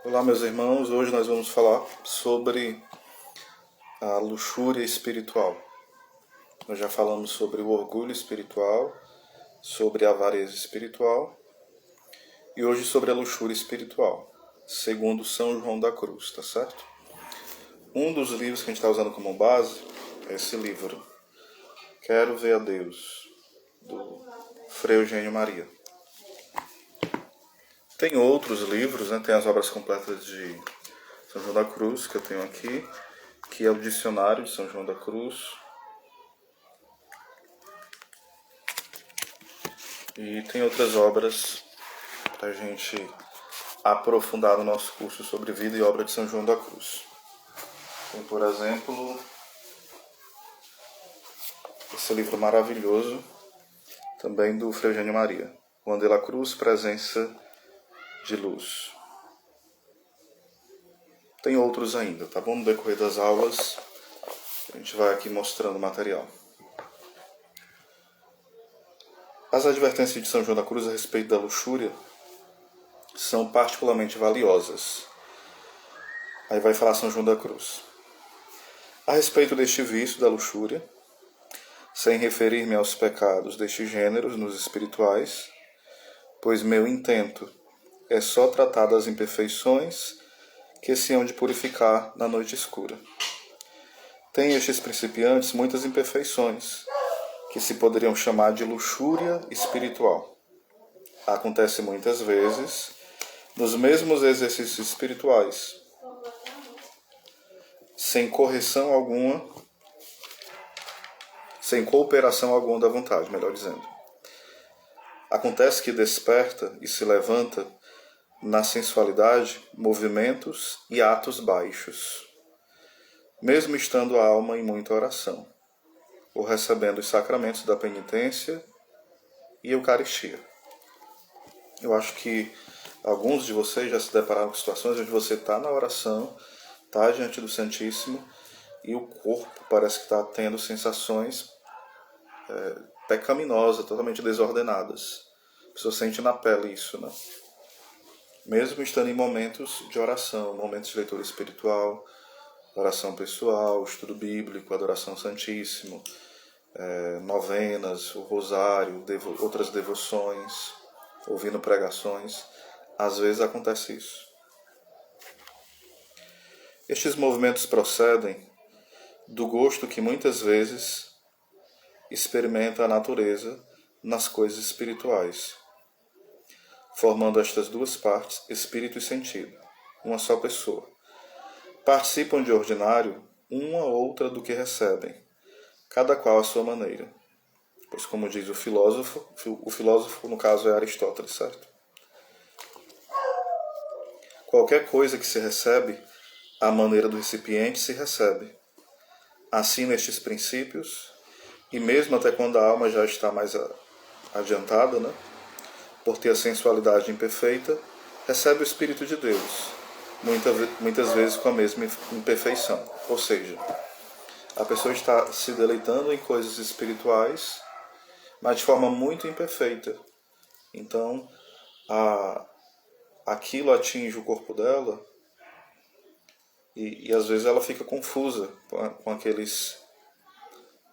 Olá, meus irmãos. Hoje nós vamos falar sobre a luxúria espiritual. Nós já falamos sobre o orgulho espiritual, sobre a avareza espiritual e hoje sobre a luxúria espiritual, segundo São João da Cruz, tá certo? Um dos livros que a gente está usando como base é esse livro, Quero Ver a Deus, do Frei Eugênio Maria. Tem outros livros, né? Tem as obras completas de São João da Cruz, que eu tenho aqui, que é o Dicionário de São João da Cruz. E tem outras obras para a gente aprofundar no nosso curso sobre vida e obra de São João da Cruz. Tem, por exemplo, esse livro maravilhoso, também do Frei Eugênio Maria, Juan de la Cruz, Presença de Luz. Tem outros ainda, tá bom? No decorrer das aulas, a gente vai aqui mostrando o material. As advertências de São João da Cruz a respeito da luxúria são particularmente valiosas. Aí vai falar São João da Cruz. A respeito deste vício da luxúria, sem referir-me aos pecados deste gênero nos espirituais, pois meu intento é só tratar das imperfeições que se hão de purificar na noite escura. Tem estes principiantes muitas imperfeições, que se poderiam chamar de luxúria espiritual. Acontece muitas vezes nos mesmos exercícios espirituais, sem correção alguma, sem cooperação alguma da vontade, melhor dizendo. Acontece que desperta e se levanta na sensualidade movimentos e atos baixos, mesmo estando a alma em muita oração, ou recebendo os sacramentos da penitência e Eucaristia. Eu acho que alguns de vocês já se depararam com situações onde você está na oração, está diante do Santíssimo e o corpo parece que está tendo sensações pecaminosas, totalmente desordenadas. A pessoa sente na pele isso, né? Mesmo estando em momentos de oração, momentos de leitura espiritual, oração pessoal, estudo bíblico, adoração ao Santíssimo, novenas, o rosário, outras devoções, ouvindo pregações, às vezes acontece isso. Estes movimentos procedem do gosto que muitas vezes experimenta a natureza nas coisas espirituais, formando estas duas partes, espírito e sentido, uma só pessoa. Participam de ordinário uma ou outra do que recebem, cada qual à sua maneira. Pois, como diz o filósofo no caso é Aristóteles, certo? Qualquer coisa que se recebe, à maneira do recipiente se recebe. Assim, nestes princípios, e mesmo até quando a alma já está mais adiantada, né, por ter a sensualidade imperfeita, recebe o Espírito de Deus, muitas vezes com a mesma imperfeição. Ou seja, a pessoa está se deleitando em coisas espirituais, mas de forma muito imperfeita. Então, aquilo atinge o corpo dela e às vezes ela fica confusa com aqueles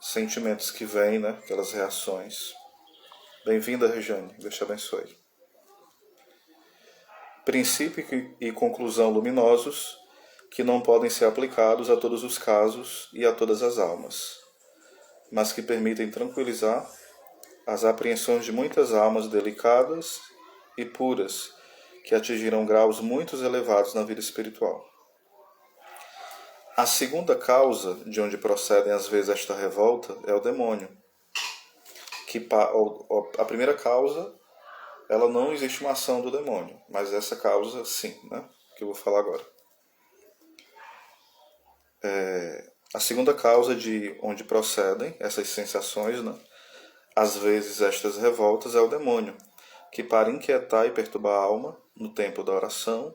sentimentos que vêm, né? Aquelas reações. Bem-vinda, Regiane. Deus te abençoe. Princípio e conclusão luminosos que não podem ser aplicados a todos os casos e a todas as almas, mas que permitem tranquilizar as apreensões de muitas almas delicadas e puras que atingiram graus muito elevados na vida espiritual. A segunda causa de onde procedem às vezes esta revolta é o demônio. A primeira causa, ela não existe uma ação do demônio, mas essa causa sim, né? Que eu vou falar agora. A segunda causa de onde procedem essas sensações, né? Às vezes estas revoltas é o demônio, que para inquietar e perturbar a alma no tempo da oração,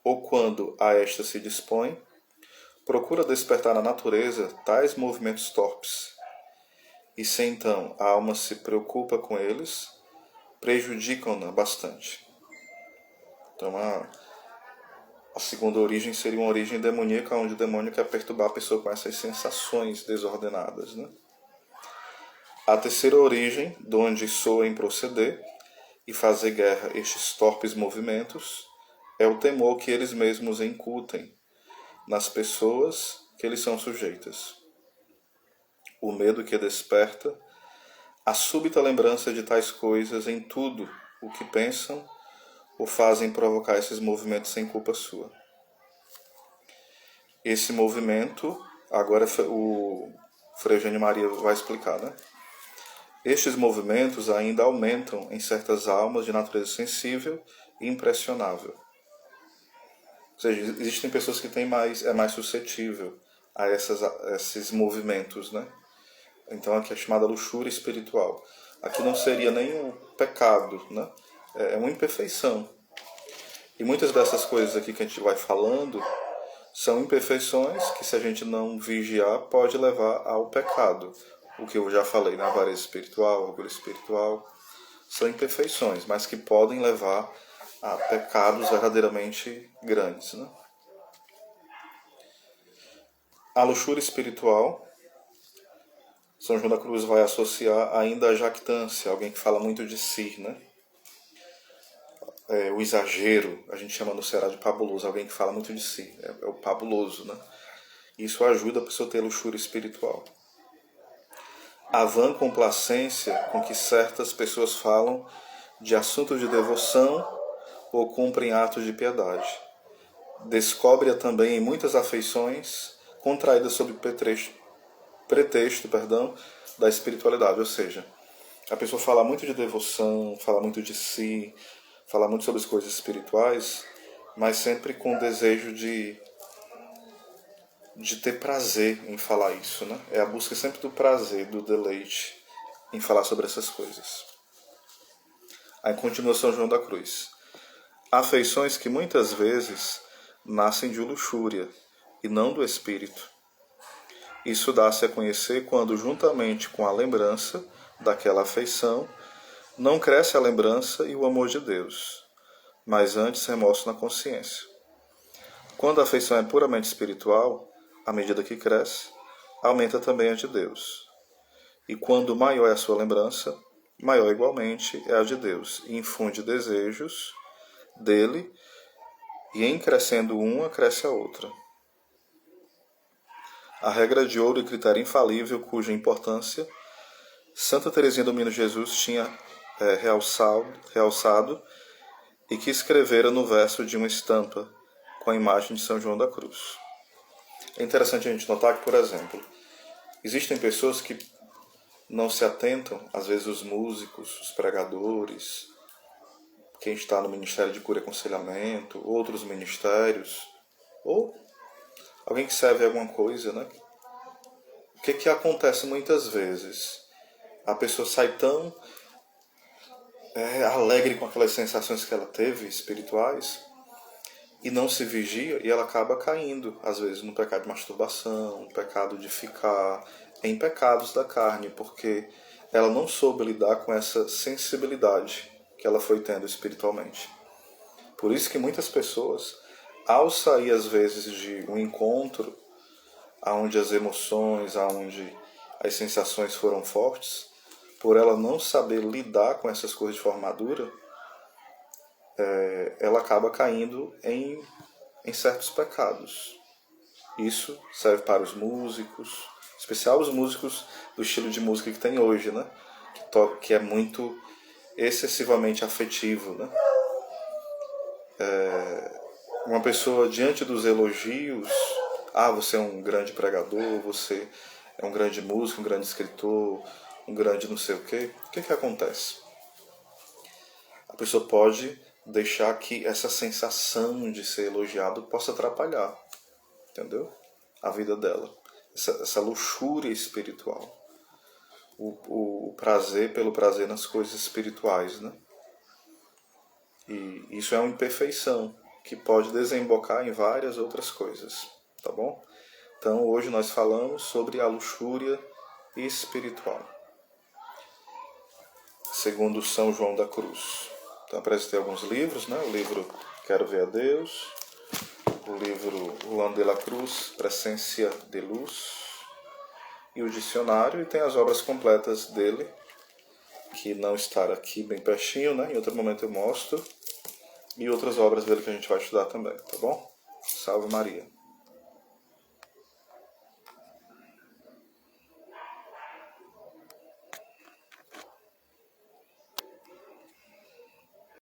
ou quando a esta se dispõe, procura despertar na natureza tais movimentos torpes. E se então a alma se preocupa com eles, prejudicam-na bastante. Então segunda origem seria uma origem demoníaca, onde o demônio quer perturbar a pessoa com essas sensações desordenadas, né? A terceira origem, de onde soa em proceder e fazer guerra estes torpes movimentos, é o temor que eles mesmos incutem nas pessoas que eles são sujeitas. O medo que desperta a súbita lembrança de tais coisas em tudo o que pensam ou fazem provocar esses movimentos sem culpa sua. Esse movimento, agora o Frei Eugênio Maria vai explicar, né? Estes movimentos ainda aumentam em certas almas de natureza sensível e impressionável. Ou seja, existem pessoas que é mais suscetível a esses movimentos, né? Então aqui é chamada luxúria espiritual. Aqui não seria nem um pecado, né? É uma imperfeição. E muitas dessas coisas aqui que a gente vai falando são imperfeições que, se a gente não vigiar, pode levar ao pecado. O que eu já falei na avareza espiritual, orgulho espiritual, são imperfeições, mas que podem levar a pecados verdadeiramente grandes, né? A luxúria espiritual, São João da Cruz vai associar ainda a jactância, alguém que fala muito de si, né? O exagero, a gente chama no Ceará de pabuloso, alguém que fala muito de si, é o pabuloso, né? Isso ajuda a pessoa a ter luxúria espiritual. A vã complacência com que certas pessoas falam de assuntos de devoção ou cumprem atos de piedade. Descobre-a também em muitas afeições contraídas sob pretexto da espiritualidade, ou seja, a pessoa fala muito de devoção, fala muito de si, fala muito sobre as coisas espirituais, mas sempre com o desejo de ter prazer em falar isso, né? É a busca sempre do prazer, do deleite em falar sobre essas coisas. Aí continua São João da Cruz. Afeições que muitas vezes nascem de luxúria e não do espírito. Isso dá-se a conhecer quando, juntamente com a lembrança daquela afeição, não cresce a lembrança e o amor de Deus, mas antes remorso na consciência. Quando a afeição é puramente espiritual, à medida que cresce, aumenta também a de Deus. E quando maior é a sua lembrança, maior igualmente é a de Deus, e infunde desejos dele, e em crescendo uma, cresce a outra. A regra de ouro e critério infalível, cuja importância Santa Teresinha do Menino Jesus tinha realçado e que escrevera no verso de uma estampa com a imagem de São João da Cruz. É interessante a gente notar que, por exemplo, existem pessoas que não se atentam, às vezes os músicos, os pregadores, quem está no Ministério de Cura e Aconselhamento, outros ministérios, ou alguém que serve alguma coisa, né? O que acontece muitas vezes? A pessoa sai tão alegre com aquelas sensações que ela teve, espirituais, e não se vigia, e ela acaba caindo, às vezes, no pecado de masturbação, no pecado de ficar em pecados da carne, porque ela não soube lidar com essa sensibilidade que ela foi tendo espiritualmente. Por isso que muitas pessoas, ao sair às vezes de um encontro onde as emoções, onde as sensações foram fortes, por ela não saber lidar com essas coisas de forma madura, ela acaba caindo em certos pecados. Isso serve para os músicos, em especial os músicos do estilo de música que tem hoje, né? Que é muito excessivamente afetivo, né? Uma pessoa diante dos elogios, você é um grande pregador, você é um grande músico, um grande escritor, um grande não sei o que acontece? A pessoa pode deixar que essa sensação de ser elogiado possa atrapalhar, entendeu? A vida dela. Essa luxúria espiritual. O prazer pelo prazer nas coisas espirituais, né? E isso é uma imperfeição que pode desembocar em várias outras coisas, tá bom? Então hoje nós falamos sobre a luxúria espiritual, segundo São João da Cruz. Então apresentei alguns livros, né? O livro Quero Ver a Deus, o livro Juan de la Cruz, Presencia de Luz, e o dicionário, e tem as obras completas dele, que não está aqui bem pertinho, né? Em outro momento eu mostro, e outras obras dele que a gente vai estudar também, tá bom? Salve Maria!